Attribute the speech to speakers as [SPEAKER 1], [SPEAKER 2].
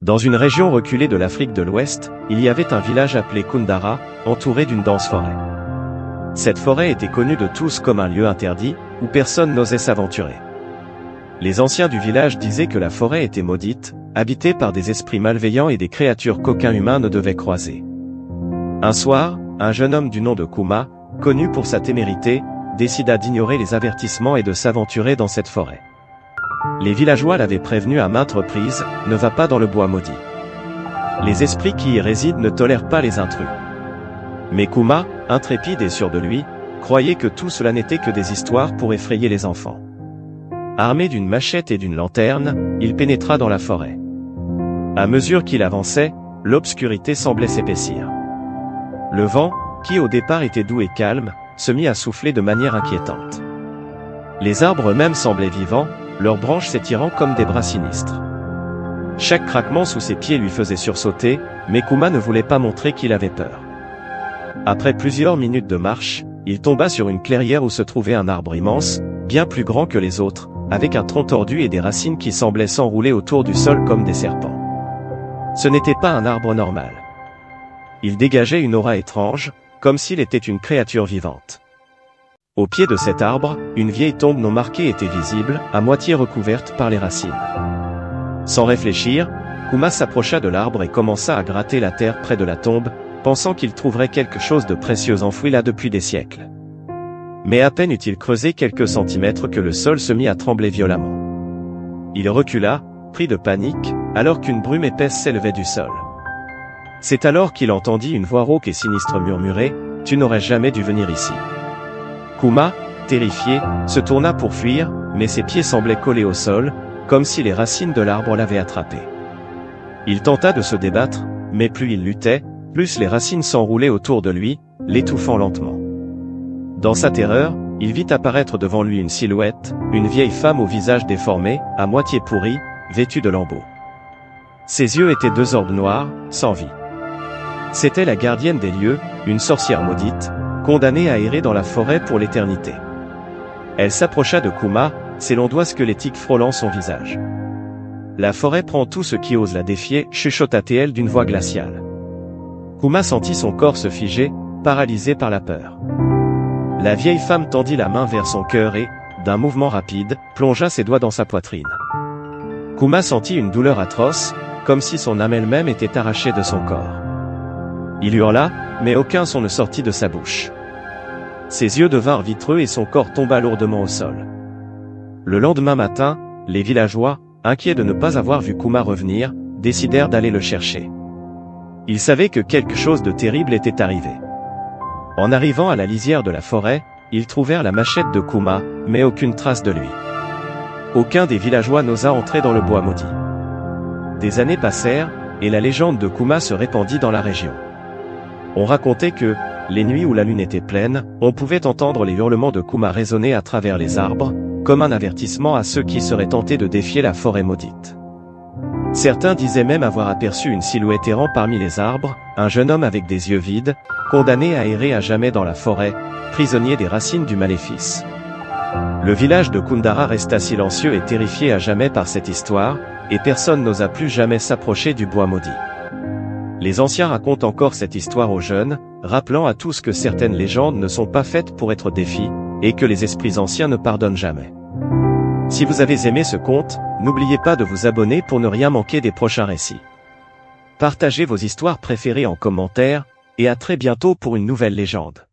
[SPEAKER 1] Dans une région reculée de l'Afrique de l'Ouest, il y avait un village appelé Koundara, entouré d'une dense forêt. Cette forêt était connue de tous comme un lieu interdit, où personne n'osait s'aventurer. Les anciens du village disaient que la forêt était maudite, habitée par des esprits malveillants et des créatures qu'aucun humain ne devait croiser. Un soir, un jeune homme du nom de Kouma, connu pour sa témérité, décida d'ignorer les avertissements et de s'aventurer dans cette forêt. Les villageois l'avaient prévenu à maintes reprises, ne va pas dans le bois maudit. Les esprits qui y résident ne tolèrent pas les intrus. Mais Kouma, intrépide et sûr de lui, croyait que tout cela n'était que des histoires pour effrayer les enfants. Armé d'une machette et d'une lanterne, il pénétra dans la forêt. À mesure qu'il avançait, l'obscurité semblait s'épaissir. Le vent, qui au départ était doux et calme, se mit à souffler de manière inquiétante. Les arbres eux-mêmes semblaient vivants, leurs branches s'étirant comme des bras sinistres. Chaque craquement sous ses pieds lui faisait sursauter, mais Kouma ne voulait pas montrer qu'il avait peur. Après plusieurs minutes de marche, il tomba sur une clairière où se trouvait un arbre immense, bien plus grand que les autres, avec un tronc tordu et des racines qui semblaient s'enrouler autour du sol comme des serpents. Ce n'était pas un arbre normal. Il dégageait une aura étrange, comme s'il était une créature vivante. Au pied de cet arbre, une vieille tombe non marquée était visible, à moitié recouverte par les racines. Sans réfléchir, Kouma s'approcha de l'arbre et commença à gratter la terre près de la tombe, pensant qu'il trouverait quelque chose de précieux enfoui là depuis des siècles. Mais à peine eut-il creusé quelques centimètres que le sol se mit à trembler violemment. Il recula, pris de panique, alors qu'une brume épaisse s'élevait du sol. C'est alors qu'il entendit une voix rauque et sinistre murmurer « Tu n'aurais jamais dû venir ici ». Kouma, terrifié, se tourna pour fuir, mais ses pieds semblaient collés au sol, comme si les racines de l'arbre l'avaient attrapé. Il tenta de se débattre, mais plus il luttait, plus les racines s'enroulaient autour de lui, l'étouffant lentement. Dans sa terreur, il vit apparaître devant lui une silhouette, une vieille femme au visage déformé, à moitié pourri, vêtue de lambeaux. Ses yeux étaient deux orbes noirs, sans vie. C'était la gardienne des lieux, une sorcière maudite, condamnée à errer dans la forêt pour l'éternité. Elle s'approcha de Kouma, ses longs doigts squelettiques frôlant son visage. La forêt prend tout ce qui ose la défier, chuchota-t-elle d'une voix glaciale. Kouma sentit son corps se figer, paralysé par la peur. La vieille femme tendit la main vers son cœur et, d'un mouvement rapide, plongea ses doigts dans sa poitrine. Kouma sentit une douleur atroce, comme si son âme elle-même était arrachée de son corps. Il hurla, mais aucun son ne sortit de sa bouche. Ses yeux devinrent vitreux et son corps tomba lourdement au sol. Le lendemain matin, les villageois, inquiets de ne pas avoir vu Kouma revenir, décidèrent d'aller le chercher. Ils savaient que quelque chose de terrible était arrivé. En arrivant à la lisière de la forêt, ils trouvèrent la machette de Kouma, mais aucune trace de lui. Aucun des villageois n'osa entrer dans le bois maudit. Des années passèrent, et la légende de Kouma se répandit dans la région. On racontait que, les nuits où la lune était pleine, on pouvait entendre les hurlements de Kouma résonner à travers les arbres, comme un avertissement à ceux qui seraient tentés de défier la forêt maudite. Certains disaient même avoir aperçu une silhouette errant parmi les arbres, un jeune homme avec des yeux vides, condamné à errer à jamais dans la forêt, prisonnier des racines du maléfice. Le village de Koundara resta silencieux et terrifié à jamais par cette histoire, et personne n'osa plus jamais s'approcher du bois maudit. Les anciens racontent encore cette histoire aux jeunes, rappelant à tous que certaines légendes ne sont pas faites pour être défies, et que les esprits anciens ne pardonnent jamais. Si vous avez aimé ce conte, n'oubliez pas de vous abonner pour ne rien manquer des prochains récits. Partagez vos histoires préférées en commentaire, et à très bientôt pour une nouvelle légende.